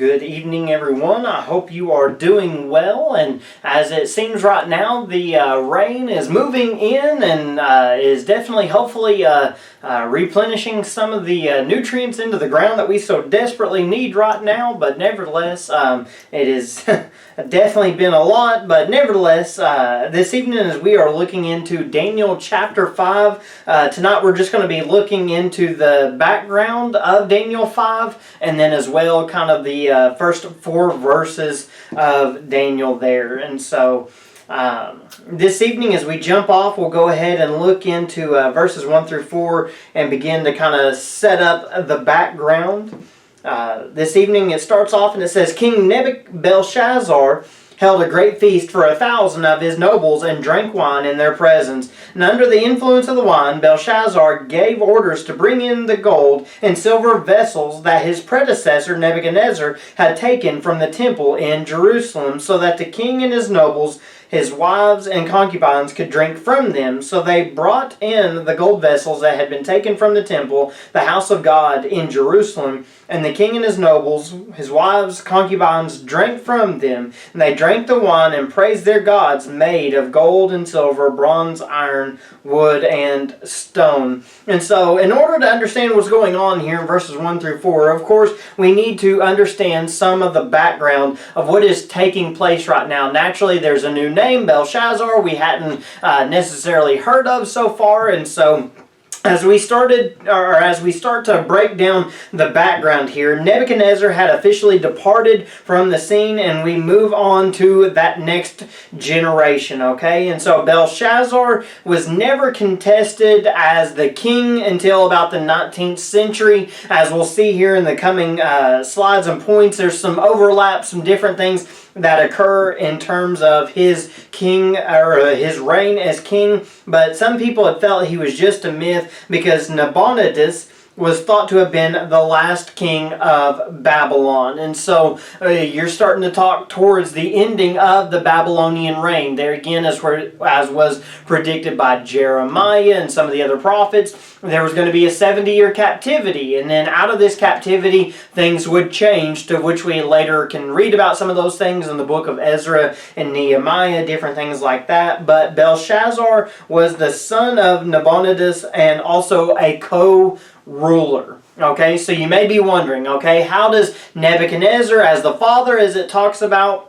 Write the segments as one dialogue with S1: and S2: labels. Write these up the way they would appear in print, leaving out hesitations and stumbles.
S1: Good evening, everyone. I hope you are doing well. And as it seems right now, the rain is moving in and is definitely, hopefully, replenishing some of the nutrients into the ground that we so desperately need right now. But nevertheless, it has definitely been a lot. But nevertheless, this evening, as we are looking into Daniel chapter 5, tonight we're just going to be looking into the background of Daniel 5, and then as well kind of the first 4 verses of Daniel there. And so this evening, as we jump off, we'll go ahead and look into verses 1 through 4 and begin to kind of set up the background. This evening it starts off and it says, King Belshazzar held a great feast for 1,000 of his nobles and drank wine in their presence. And under the influence of the wine, Belshazzar gave orders to bring in the gold and silver vessels that his predecessor Nebuchadnezzar had taken from the temple in Jerusalem, so that the king and his nobles, his wives and concubines could drink from them. So they brought in the gold vessels that had been taken from the temple, the house of God in Jerusalem, and the king and his nobles, his wives, concubines, drank from them. And they drank the wine and praised their gods made of gold and silver, bronze, iron, wood, and stone. And so in order to understand what's going on here in verses 1 through 4, of course, we need to understand some of the background of what is taking place right now. Naturally, there's a new name, Belshazzar, we hadn't necessarily heard of so far, and so as we start to break down the background here, Nebuchadnezzar had officially departed from the scene, and we move on to that next generation, okay? And so Belshazzar was never contested as the king until about the 19th century. As we'll see here in the coming slides and points, there's some overlap, some different things that occur in terms of his king or his reign as king, but some people had felt he was just a myth because Nabonidus was thought to have been the last king of Babylon. And so you're starting to talk towards the ending of the Babylonian reign. There again, as was predicted by Jeremiah and some of the other prophets, there was going to be a 70-year captivity. And then out of this captivity, things would change, to which we later can read about some of those things in the book of Ezra and Nehemiah, different things like that. But Belshazzar was the son of Nabonidus and also a co-ruler. Okay, so you may be wondering, okay, how does Nebuchadnezzar as the father, as it talks about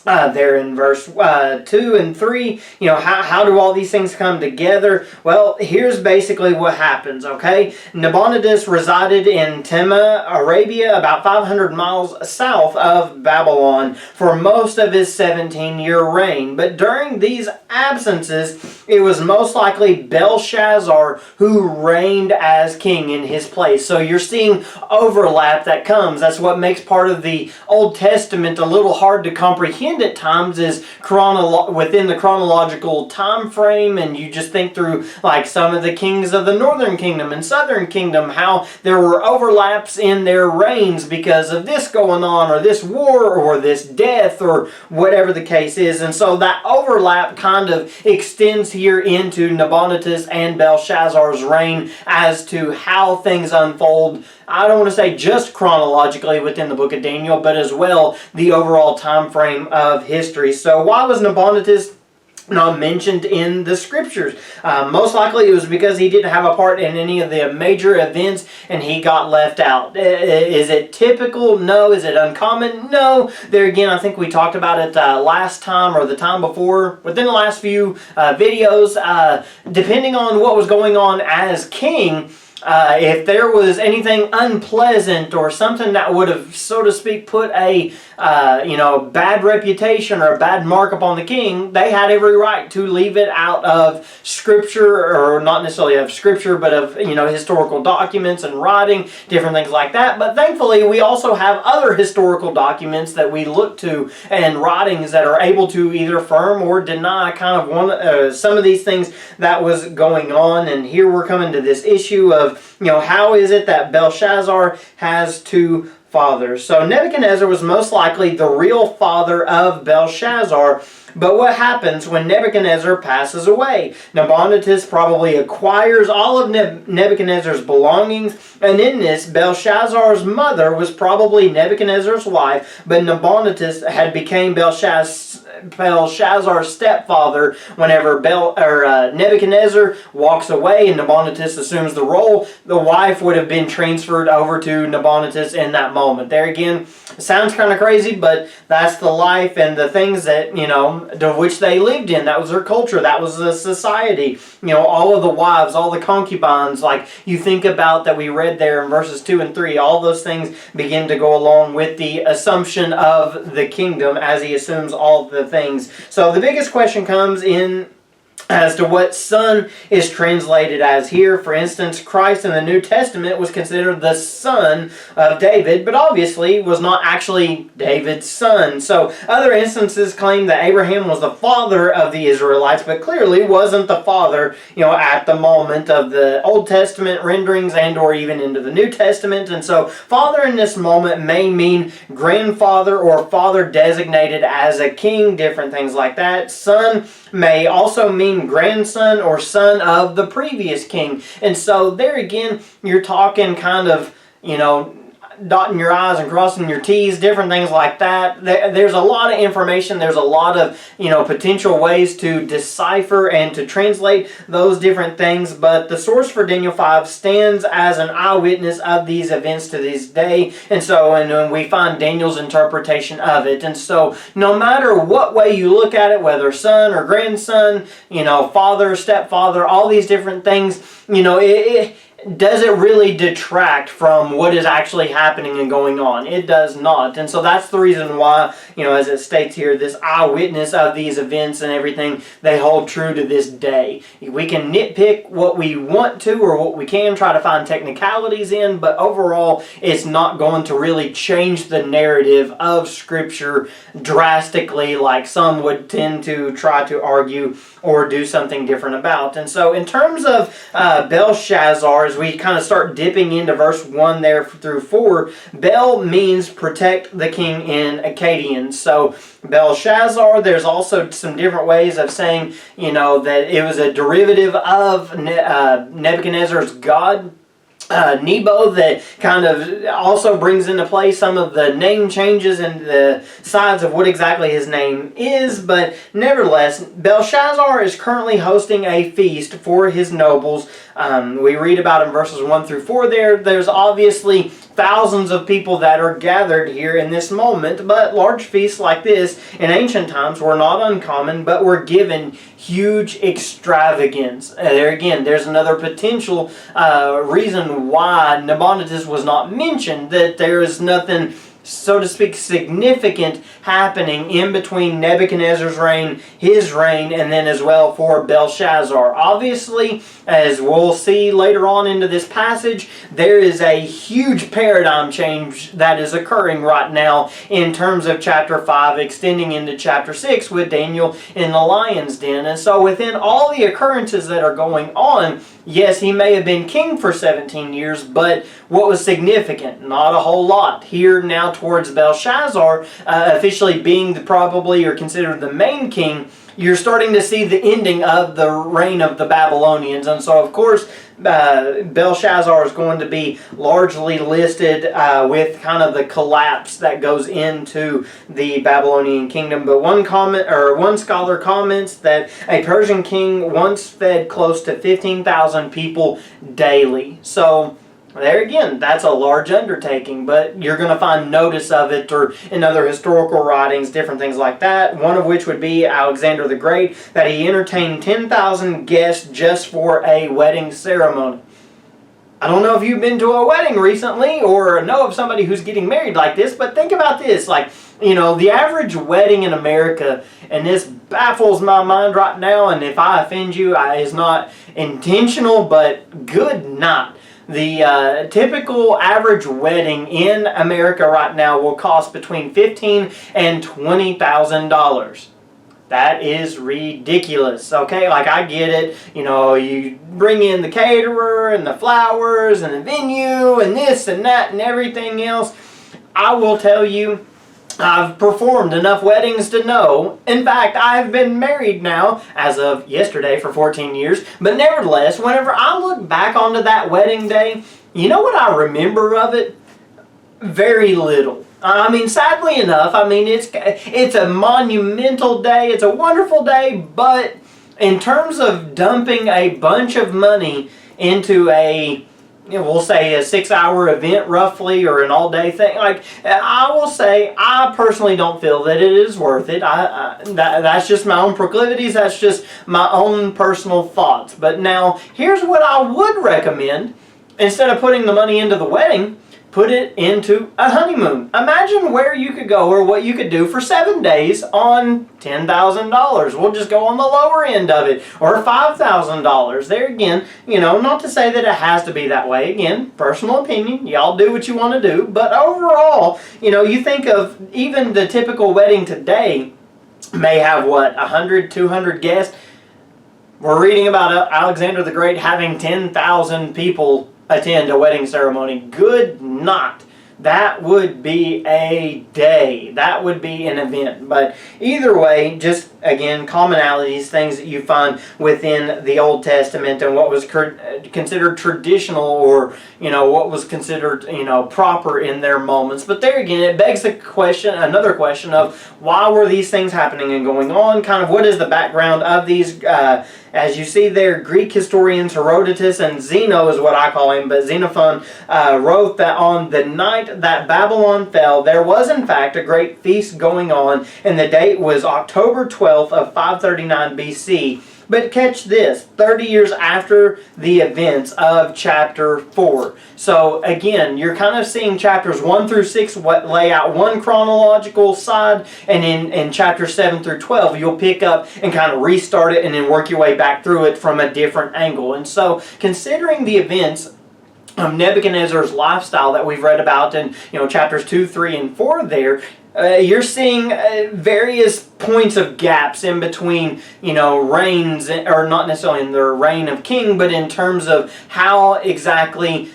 S1: there in verse 2 and 3, you know, how do all these things come together? Well, here's basically what happens, okay? Nabonidus resided in Tema, Arabia, about 500 miles south of Babylon for most of his 17-year reign. But during these absences, it was most likely Belshazzar who reigned as king in his place. So you're seeing overlap that comes. That's what makes part of the Old Testament a little hard to comprehend at times, is within the chronological time frame, and you just think through like some of the kings of the northern kingdom and southern kingdom, how there were overlaps in their reigns because of this going on, or this war, or this death, or whatever the case is. And so that overlap kind of extends here into Nabonidus and Belshazzar's reign as to how things unfold. I don't want to say just chronologically within the book of Daniel, but as well the overall time frame of history. So why was Nabonidus not mentioned in the scriptures? Most likely it was because he didn't have a part in any of the major events and he got left out. Is it typical? No. Is it uncommon? No. There again, I think we talked about it last time or the time before, within the last few videos. Depending on what was going on as king, if there was anything unpleasant or something that would have, so to speak, put a bad reputation or a bad mark upon the king, they had every right to leave it out of scripture, or not necessarily of scripture, but of historical documents and writing, different things like that. But thankfully, we also have other historical documents that we look to and writings that are able to either affirm or deny kind of some of these things that was going on. And here we're coming to this issue of how is it that Belshazzar has to fathers. So Nebuchadnezzar was most likely the real father of Belshazzar. But what happens when Nebuchadnezzar passes away? Nabonidus probably acquires all of Nebuchadnezzar's belongings, and in this, Belshazzar's mother was probably Nebuchadnezzar's wife, but Nabonidus had become Belshazzar's stepfather whenever Nebuchadnezzar walks away and Nabonidus assumes the role. The wife would have been transferred over to Nabonidus in that moment. There again, sounds kind of crazy, but that's the life and the things that, to which they lived in. That was their culture. That was the society. All of the wives, all the concubines, like you think about that we read there in verses 2 and 3, all those things begin to go along with the assumption of the kingdom as he assumes all the things. So the biggest question comes in as to what son is translated as here. For instance, Christ in the New Testament was considered the son of David, but obviously was not actually David's son. So other instances claim that Abraham was the father of the Israelites, but clearly wasn't the father, at the moment of the Old Testament renderings and or even into the New Testament. And so father in this moment may mean grandfather or father designated as a king, different things like that. Son may also mean grandson or son of the previous king. And so there again, you're talking kind of, dotting your I's and crossing your T's, different things like that. There's a lot of information. There's a lot of, potential ways to decipher and to translate those different things. But the source for Daniel 5 stands as an eyewitness of these events to this day. And we find Daniel's interpretation of it. And so no matter what way you look at it, whether son or grandson, father, stepfather, all these different things, does it really detract from what is actually happening and going on? It does not. And so that's the reason why, as it states here, this eyewitness of these events and everything, they hold true to this day. We can nitpick what we want to or what we can, try to find technicalities in, but overall, it's not going to really change the narrative of Scripture drastically like some would tend to try to argue or do something different about. And so in terms of Belshazzar, as we kind of start dipping into verse 1 there through 4, Bel means protect the king in Akkadian. So Belshazzar, there's also some different ways of saying, that it was a derivative of Nebuchadnezzar's god. Nebo, that kind of also brings into play some of the name changes and the sides of what exactly his name is, but nevertheless, Belshazzar is currently hosting a feast for his nobles. We read about in verses 1 through 4 there's obviously thousands of people that are gathered here in this moment, but large feasts like this in ancient times were not uncommon, but were given huge extravagance. There again, there's another potential reason why Nabonidus was not mentioned, that there is nothing, so to speak, significant happening in between Nebuchadnezzar's reign, his reign, and then as well for Belshazzar. Obviously, as we'll see later on into this passage, there is a huge paradigm change that is occurring right now in terms of chapter 5 extending into chapter 6 with Daniel in the lion's den. And so within all the occurrences that are going on, yes, he may have been king for 17 years, but what was significant? Not a whole lot. Here now towards Belshazzar officially being probably or considered the main king, you're starting to see the ending of the reign of the Babylonians. And so, of course, Belshazzar is going to be largely listed with kind of the collapse that goes into the Babylonian kingdom. But one scholar comments that a Persian king once fed close to 15,000 people daily. So there again, that's a large undertaking, but you're going to find notice of it or in other historical writings, different things like that. One of which would be Alexander the Great, that he entertained 10,000 guests just for a wedding ceremony. I don't know if you've been to a wedding recently or know of somebody who's getting married like this, but think about this. The average wedding in America, and this baffles my mind right now, and if I offend you, it's not intentional, but good night. The typical average wedding in America right now will cost between $15,000 and $20,000. That is ridiculous, okay? I get it. You bring in the caterer and the flowers and the venue and this and that and everything else. I will tell you, I've performed enough weddings to know. In fact, I've been married now, as of yesterday, for 14 years. But nevertheless, whenever I look back onto that wedding day, you know what I remember of it? Very little. I mean, sadly enough, I mean, it's a monumental day. It's a wonderful day, but in terms of dumping a bunch of money into we'll say a 6-hour event roughly, or an all-day thing, like, I will say I personally don't feel that it is worth it. That's just my own proclivities. That's just my own personal thoughts. But now, here's what I would recommend. Instead of putting the money into the wedding, put it into a honeymoon. Imagine where you could go, or what you could do for 7 days on $10,000. We'll just go on the lower end of it, or $5,000. There again, not to say that it has to be that way. Again, personal opinion. Y'all do what you want to do. But overall, you think of even the typical wedding today may have, 100, 200 guests. We're reading about Alexander the Great having 10,000 people attend a wedding ceremony. Good not. That would be a day. That would be an event. But either way, just again, commonalities, things that you find within the Old Testament and what was considered traditional, or what was considered proper in their moments. But there again, it begs another question of why were these things happening and going on? Kind of what is the background of these? As you see there, Greek historians Herodotus and Zeno is what I call him, but Xenophon wrote that on the night that Babylon fell, there was in fact a great feast going on, and the date was October 12th of 539 BC. But catch this, 30 years after the events of chapter 4. So again, you're kind of seeing chapters 1 through 6 lay out one chronological side, and in chapters 7 through 12, you'll pick up and kind of restart it and then work your way back through it from a different angle. And so, considering the events of Nebuchadnezzar's lifestyle that we've read about in chapters 2, 3, and 4 there, you're seeing various points of gaps in between, reigns, or not necessarily in the reign of king, but in terms of how exactly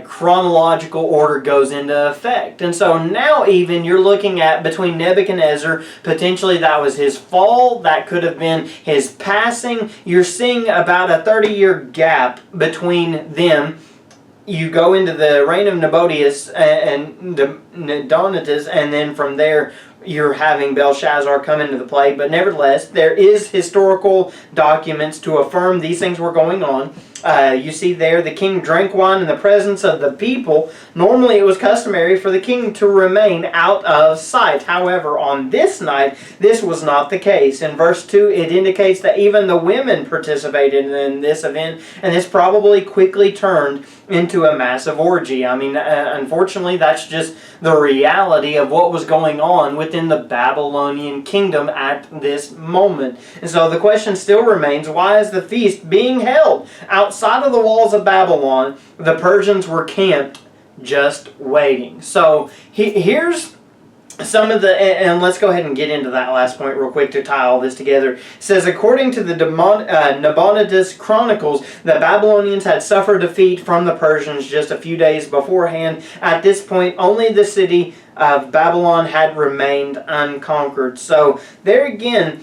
S1: chronological order goes into effect. And so now even you're looking at between Nebuchadnezzar, potentially that was his fall, that could have been his passing. You're seeing about a 30-year gap between them. You go into the reign of Nabonidus and Nabonidus, and then from there you're having Belshazzar come into the play. But nevertheless, there is historical documents to affirm these things were going on. You see there, the king drank wine in the presence of the people. Normally it was customary for the king to remain out of sight. However, on this night, this was not the case. In verse 2, it indicates that even the women participated in this event, and this probably quickly turned into a massive orgy. I mean, unfortunately, that's just the reality of what was going on within the Babylonian kingdom at this moment. And so the question still remains, why is the feast being held outside of the walls of Babylon? The Persians were camped just waiting. So here's some of the, and let's go ahead and get into that last point real quick to tie all this together. It says, according to the Nabonidus Chronicles, the Babylonians had suffered defeat from the Persians just a few days beforehand. At this point, only the city of Babylon had remained unconquered. So there again,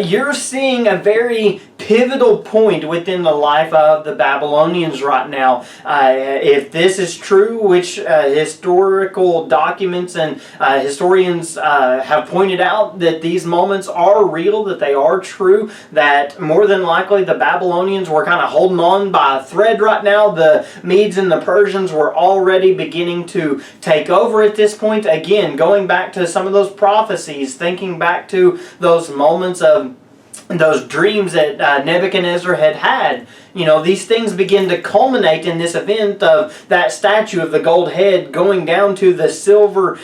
S1: you're seeing a very pivotal point within the life of the Babylonians right now. If this is true, which historical documents and historians have pointed out that these moments are real, that they are true, that more than likely the Babylonians were kind of holding on by a thread right now. The Medes and the Persians were already beginning to take over at this point. Again, going back to some of those prophecies, thinking back to those moments of those dreams that Nebuchadnezzar had had. These things begin to culminate in this event of that statue of the gold head going down to the silver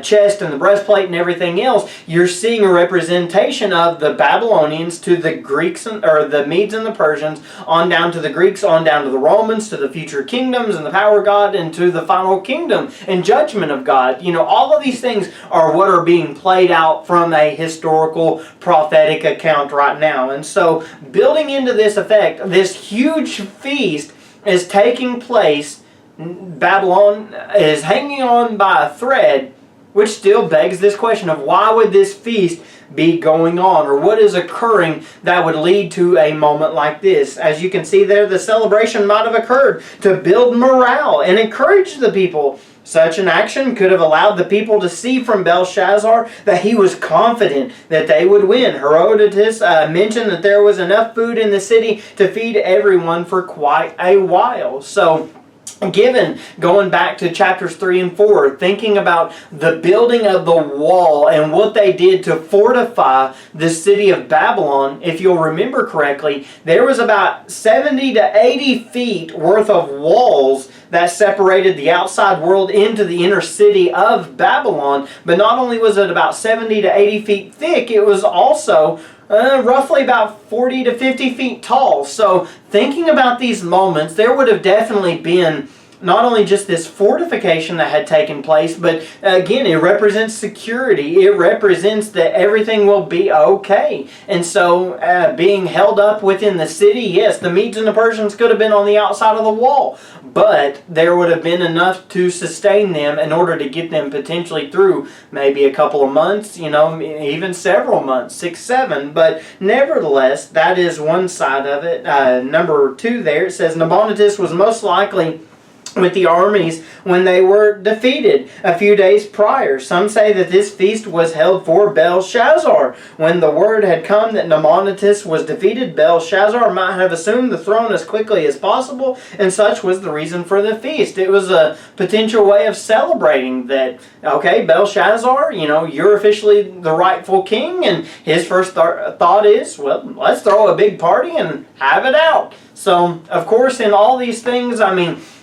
S1: chest and the breastplate and everything else. You're seeing a representation of the Babylonians to the Greeks, or the Medes and the Persians, on down to the Greeks, on down to the Romans, to the future kingdoms and the power of God, and to the final kingdom and judgment of God. All of these things are what are being played out from a historical prophetic account right now. And so, building into this effect, this huge feast is taking place Babylon is hanging on by a thread, which still begs this question of why would this feast be going on, or what is occurring that would lead to a moment like this. As you can see there, the celebration might have occurred to build morale and encourage the people. Such an action could have allowed the people to see from Belshazzar that he was confident that they would win. Herodotus mentioned that there was enough food in the city to feed everyone for quite a while. So, given, going back to chapters 3 and 4, thinking about the building of the wall and what they did to fortify the city of Babylon, if you'll remember correctly, there was about 70 to 80 feet worth of walls that separated the outside world into the inner city of Babylon. But not only was it about 70 to 80 feet thick, it was also roughly about 40 to 50 feet tall. So thinking about these moments, there would have definitely been not only just this fortification that had taken place, but again, it represents security. It represents that everything will be okay. And so being held up within the city, yes, the Medes and the Persians could have been on the outside of the wall, but there would have been enough to sustain them in order to get them potentially through maybe a couple of months, even several months, 6, 7. But nevertheless, that is one side of it. Number 2 there, it says Nabonidus was most likely with the armies when they were defeated a few days prior. Some say that this feast was held for Belshazzar. When the word had come that Nabonidus was defeated, Belshazzar might have assumed the throne as quickly as possible, and such was the reason for the feast. It was a potential way of celebrating that, okay, Belshazzar, you're officially the rightful king, and his first thought is, well, let's throw a big party and have it out. So, of course, in all these things,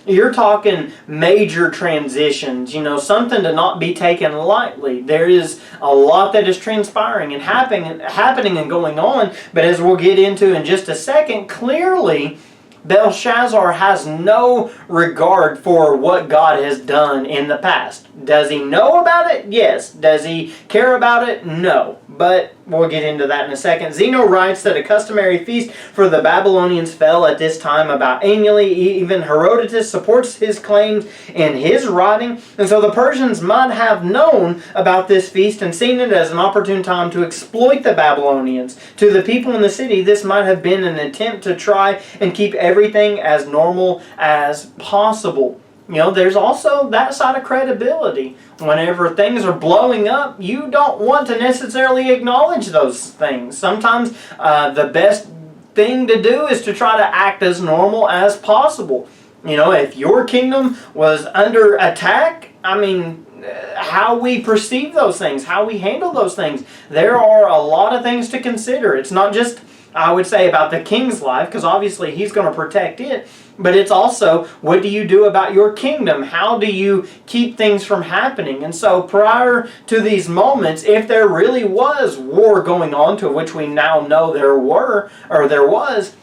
S1: you're talking major transitions, something to not be taken lightly. There is a lot that is transpiring and happening and going on, but as we'll get into in just a second, clearly Belshazzar has no regard for what God has done in the past. Does he know about it? Yes. Does he care about it? No. But we'll get into that in a second. Zeno writes that a customary feast for the Babylonians fell at this time about annually. Even Herodotus supports his claims in his writing. And so the Persians might have known about this feast and seen it as an opportune time to exploit the Babylonians. To the people in the city, this might have been an attempt to try and keep everything as normal as possible. There's also that side of credibility. Whenever things are blowing up, you don't want to necessarily acknowledge those things. Sometimes the best thing to do is to try to act as normal as possible. If your kingdom was under attack, how we perceive those things, how we handle those things, there are a lot of things to consider. It's not just, I would say, about the king's life, because obviously he's going to protect it, but it's also, what do you do about your kingdom? How do you keep things from happening? And so prior to these moments, if there really was war going on, to which we now know there was,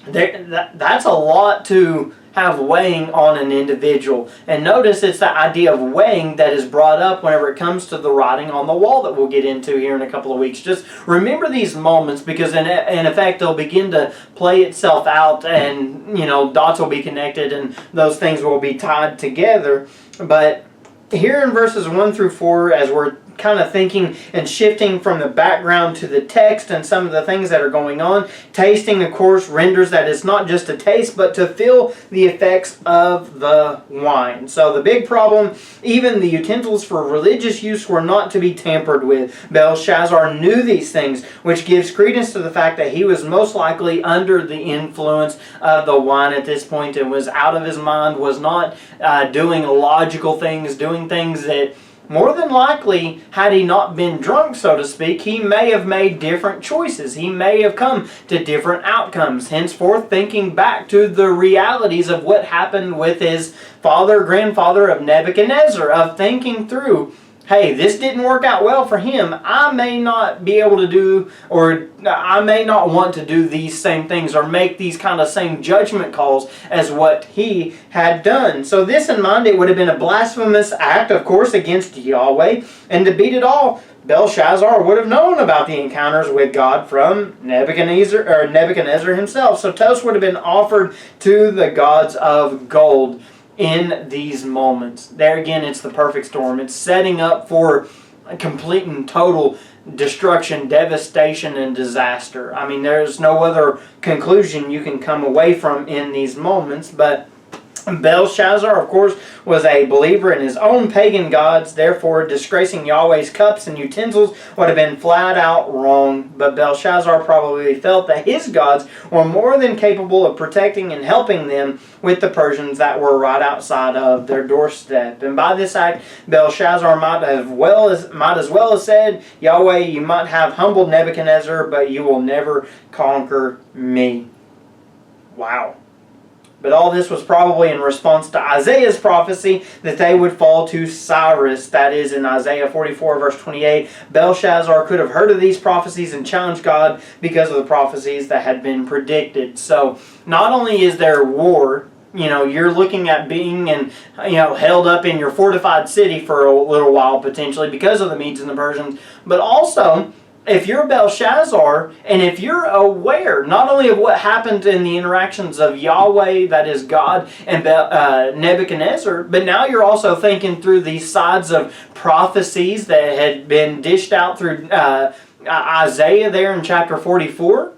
S1: that's a lot to have weighing on an individual. And notice it's the idea of weighing that is brought up whenever it comes to the writing on the wall that we'll get into here in a couple of weeks. Just remember these moments, because in effect they'll begin to play itself out, and dots will be connected and those things will be tied together. But here in verses 1 through 4, as we're kind of thinking and shifting from the background to the text and some of the things that are going on, tasting, of course, renders that it's not just a taste, but to feel the effects of the wine. So the big problem, even the utensils for religious use were not to be tampered with. Belshazzar knew these things, which gives credence to the fact that he was most likely under the influence of the wine at this point and was out of his mind, was not doing logical things, doing things that more than likely, had he not been drunk, so to speak, he may have made different choices. He may have come to different outcomes. Henceforth, thinking back to the realities of what happened with his grandfather of Nebuchadnezzar, of thinking through, hey, this didn't work out well for him. I may not be able to do, or I may not want to do these same things or make these kind of same judgment calls as what he had done. So this in mind, it would have been a blasphemous act, of course, against Yahweh. And to beat it all, Belshazzar would have known about the encounters with God from Nebuchadnezzar himself. So toast would have been offered to the gods of gold. in these moments. There again, it's the perfect storm. It's setting up for a complete and total destruction, devastation, and disaster. I mean, there's no other conclusion you can come away from in these moments, but Belshazzar, of course, was a believer in his own pagan gods. Therefore, disgracing Yahweh's cups and utensils would have been flat out wrong. But Belshazzar probably felt that his gods were more than capable of protecting and helping them with the Persians that were right outside of their doorstep. And by this act, Belshazzar might as well have said, Yahweh, you might have humbled Nebuchadnezzar, but you will never conquer me. Wow. But all this was probably in response to Isaiah's prophecy that they would fall to Cyrus. That is in Isaiah 44 verse 28. Belshazzar could have heard of these prophecies and challenged God because of the prophecies that had been predicted. So not only is there war, you're looking at being held up in your fortified city for a little while potentially because of the Medes and the Persians, but also if you're Belshazzar, and if you're aware not only of what happened in the interactions of Yahweh, that is God, and Nebuchadnezzar, but now you're also thinking through these sides of prophecies that had been dished out through Isaiah there in chapter 44.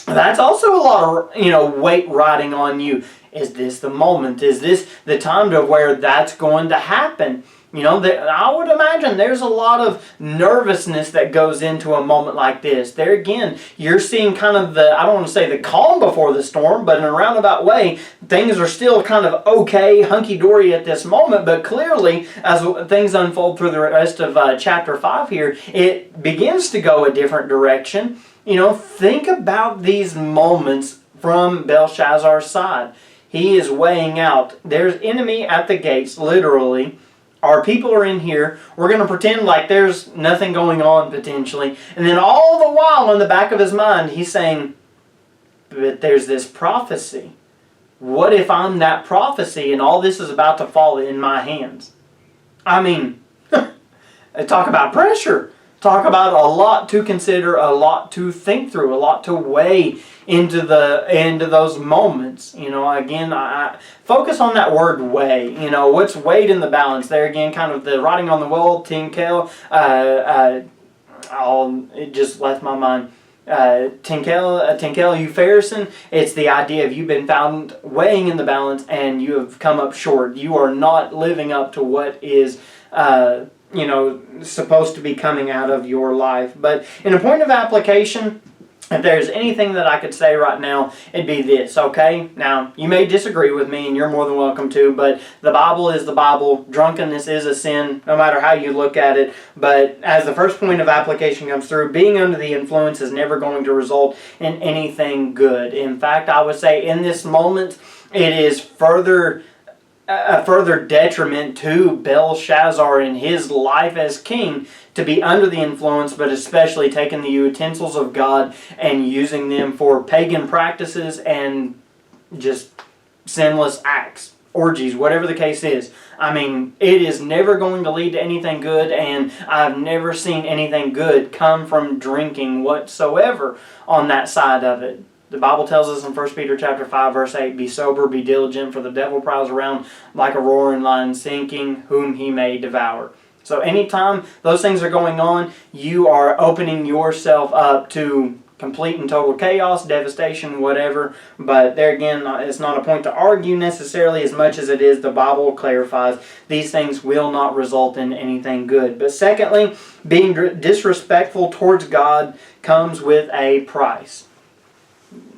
S1: That's also a lot of weight riding on you. Is this the moment? Is this the time to where that's going to happen? I would imagine there's a lot of nervousness that goes into a moment like this. There again, you're seeing kind of I don't want to say the calm before the storm, but in a roundabout way, things are still kind of okay, hunky-dory at this moment, but clearly, as things unfold through the rest of chapter 5 here, it begins to go a different direction. Think about these moments from Belshazzar's side. He is weighing out. There's enemy at the gates, literally. Our people are in here. We're going to pretend like there's nothing going on potentially. And then all the while in the back of his mind, he's saying, but there's this prophecy. What if I'm that prophecy and all this is about to fall in my hands? I mean, talk about pressure. Talk about a lot to consider, a lot to think through, a lot to weigh into those moments. Again, I focus on that word weigh. What's weighed in the balance. There again, kind of the writing on the wall, Tinkel. It just left my mind. Tinkel Upharsin. It's the idea of you've been found weighing in the balance and you have come up short. You are not living up to what is supposed to be coming out of your life. But in a point of application, if there's anything that I could say right now, it'd be this, okay? Now, you may disagree with me, and you're more than welcome to, but the Bible is the Bible. Drunkenness is a sin, no matter how you look at it. But as the first point of application comes through, being under the influence is never going to result in anything good. In fact, I would say in this moment, it is a further detriment to Belshazzar in his life as king to be under the influence, but especially taking the utensils of God and using them for pagan practices and just sinless acts, orgies, whatever the case is. I mean, it is never going to lead to anything good, and I've never seen anything good come from drinking whatsoever on that side of it. The Bible tells us in 1 Peter chapter 5, verse 8, be sober, be diligent, for the devil prowls around like a roaring lion, seeking whom he may devour. So anytime those things are going on, you are opening yourself up to complete and total chaos, devastation, whatever. But there again, it's not a point to argue necessarily as much as it is the Bible clarifies these things will not result in anything good. But secondly, being disrespectful towards God comes with a price.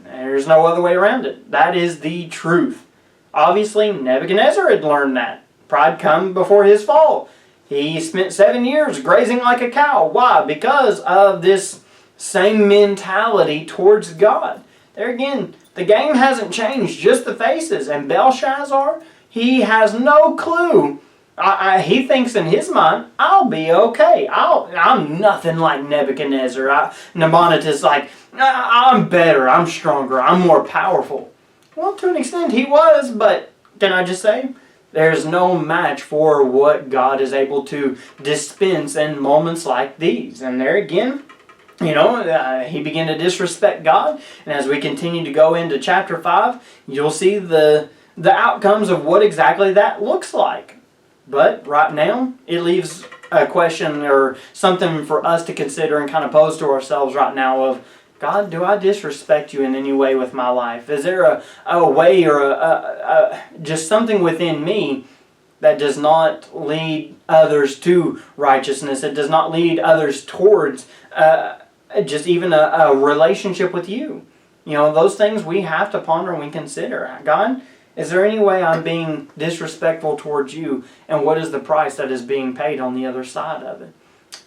S1: There's no other way around it. That is the truth. Obviously, Nebuchadnezzar had learned that. Pride come before his fall. He spent 7 years grazing like a cow. Why? Because of this same mentality towards God. There again, the game hasn't changed, just the faces. And Belshazzar, he has no clue. He thinks in his mind, I'll be okay. I'm nothing like Nebuchadnezzar. Nabonidus like, I'm better, I'm stronger, I'm more powerful. Well, to an extent he was, but can I just say, there's no match for what God is able to dispense in moments like these. And there again, he began to disrespect God. And as we continue to go into chapter 5, you'll see the the outcomes of what exactly that looks like. But right now, it leaves a question or something for us to consider and kind of pose to ourselves right now of, God, do I disrespect you in any way with my life? Is there a way or just something within me that does not lead others to righteousness? It does not lead others towards just even a relationship with you. You know, those things we have to ponder and we consider. God, is there any way I'm being disrespectful towards you? And what is the price that is being paid on the other side of it?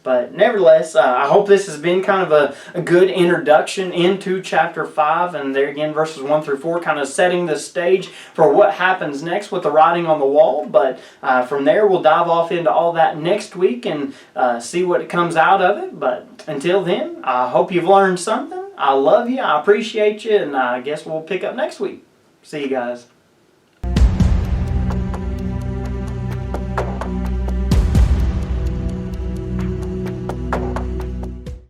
S1: But nevertheless, I hope this has been kind of a good introduction into chapter 5. And there again, verses 1 through 4, kind of setting the stage for what happens next with the writing on the wall. But from there, we'll dive off into all that next week and see what comes out of it. But until then, I hope you've learned something. I love you. I appreciate you. And I guess we'll pick up next week. See you guys.